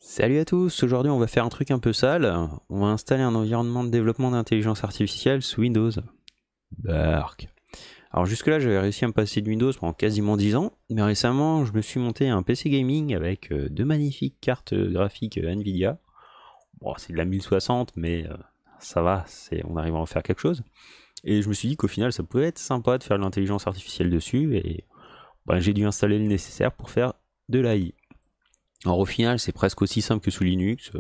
Salut à tous, aujourd'hui on va faire un truc un peu sale, on va installer un environnement de développement d'intelligence artificielle sous Windows. Bark. Alors jusque là j'avais réussi à me passer de Windows pendant quasiment 10 ans, mais récemment je me suis monté un PC gaming avec deux magnifiques cartes graphiques Nvidia. Bon c'est de la 1060 mais ça va, on arrive à en faire quelque chose. Et je me suis dit qu'au final ça pouvait être sympa de faire de l'intelligence artificielle dessus et j'ai dû installer le nécessaire pour faire de l'AI. Alors au final, c'est presque aussi simple que sous Linux.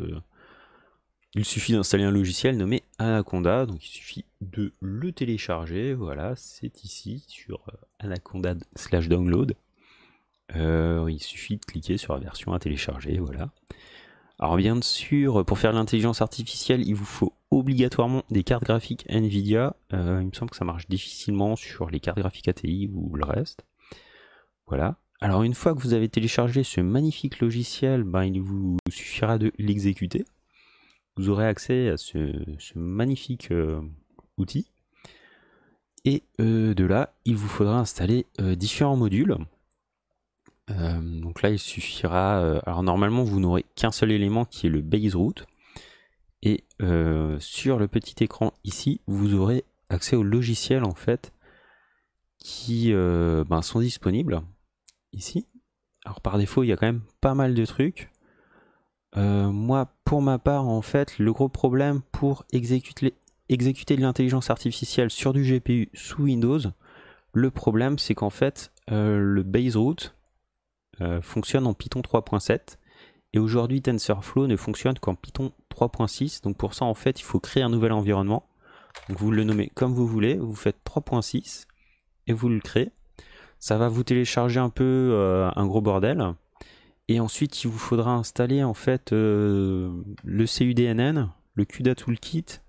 Il suffit d'installer un logiciel nommé Anaconda, donc il suffit de le télécharger. Voilà, c'est ici sur anaconda/download. Il suffit de cliquer sur la version à télécharger, voilà. Alors bien sûr, pour faire de l'intelligence artificielle, il vous faut obligatoirement des cartes graphiques Nvidia. Il me semble que ça marche difficilement sur les cartes graphiques ATI ou le reste. Voilà. Alors une fois que vous avez téléchargé ce magnifique logiciel, il vous suffira de l'exécuter. Vous aurez accès à ce magnifique outil. Et de là, il vous faudra installer différents modules. Donc là, il suffira... alors normalement, vous n'aurez qu'un seul élément qui est le base root. Et sur le petit écran ici, vous aurez accès aux logiciels en fait qui sont disponibles ici. Alors par défaut, il y a quand même pas mal de trucs. Moi, pour ma part, en fait, le gros problème pour exécuter de l'intelligence artificielle sur du GPU sous Windows, le problème c'est qu'en fait, le base root fonctionne en Python 3.7 et aujourd'hui TensorFlow ne fonctionne qu'en Python 3.6. Donc pour ça, en fait, il faut créer un nouvel environnement. Donc vous le nommez comme vous voulez, vous faites 3.6 et vous le créez. Ça va vous télécharger un peu un gros bordel. Et ensuite, il vous faudra installer en fait le CUDNN, le CUDA Toolkit,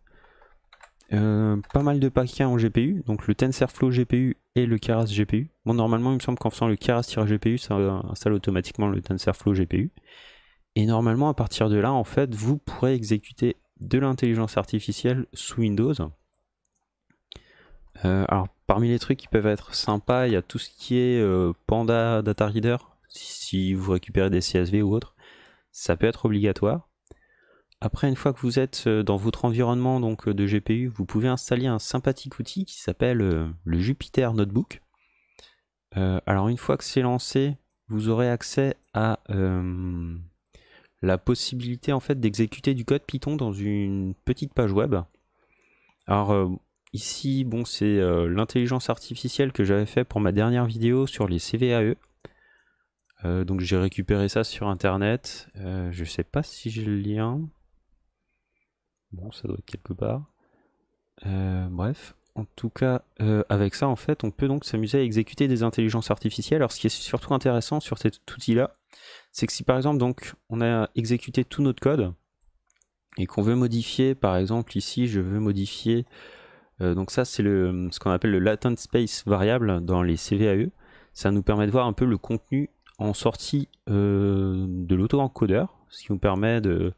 pas mal de paquets en GPU, donc le TensorFlow GPU et le Keras GPU. Bon, normalement, il me semble qu'en faisant le Keras-GPU, ça installe automatiquement le TensorFlow GPU. Et normalement, à partir de là, en fait, vous pourrez exécuter de l'intelligence artificielle sous Windows. Alors, parmi les trucs qui peuvent être sympas, il y a tout ce qui est Panda Data Reader. Si vous récupérez des CSV ou autre, ça peut être obligatoire. Après, une fois que vous êtes dans votre environnement donc, de GPU, vous pouvez installer un sympathique outil qui s'appelle le Jupyter Notebook. Alors une fois que c'est lancé, vous aurez accès à la possibilité en fait d'exécuter du code Python dans une petite page web. Alors ici, bon, c'est l'intelligence artificielle que j'avais fait pour ma dernière vidéo sur les CVAE. Donc j'ai récupéré ça sur internet. Je sais pas si j'ai le lien. Bon, ça doit être quelque part. Bref, en tout cas, avec ça, en fait, on peut donc s'amuser à exécuter des intelligences artificielles. Alors, ce qui est surtout intéressant sur cet outil-là, c'est que si par exemple, donc, on a exécuté tout notre code et qu'on veut modifier, par exemple, ici, je veux modifier. Donc ça, c'est ce qu'on appelle le latent space variable dans les CVAE. Ça nous permet de voir un peu le contenu en sortie de l'auto-encodeur, ce qui nous permet de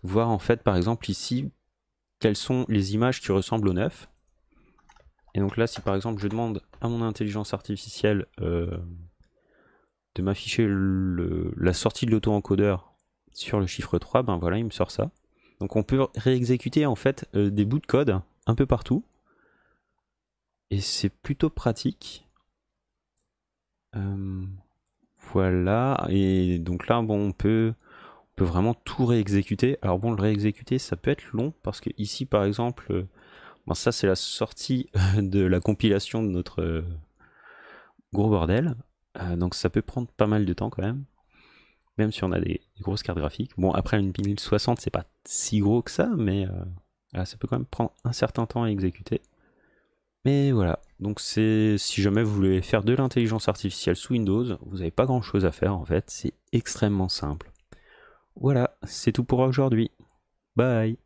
voir en fait par exemple ici quelles sont les images qui ressemblent au neuf. Et donc là, si par exemple je demande à mon intelligence artificielle de m'afficher la sortie de l'auto-encodeur sur le chiffre 3, ben voilà, il me sort ça. Donc on peut réexécuter en fait des bouts de code un peu partout. Et c'est plutôt pratique. Voilà, et donc là, bon, on peut vraiment tout réexécuter. Alors bon, le réexécuter, ça peut être long, parce que ici, par exemple, ça c'est la sortie de la compilation de notre gros bordel. Donc ça peut prendre pas mal de temps quand même si on a des grosses cartes graphiques. Bon, après une 1060, c'est pas si gros que ça, mais ça peut quand même prendre un certain temps à exécuter. Mais voilà, donc si jamais vous voulez faire de l'intelligence artificielle sous Windows, vous n'avez pas grand chose à faire en fait, c'est extrêmement simple. Voilà, c'est tout pour aujourd'hui. Bye.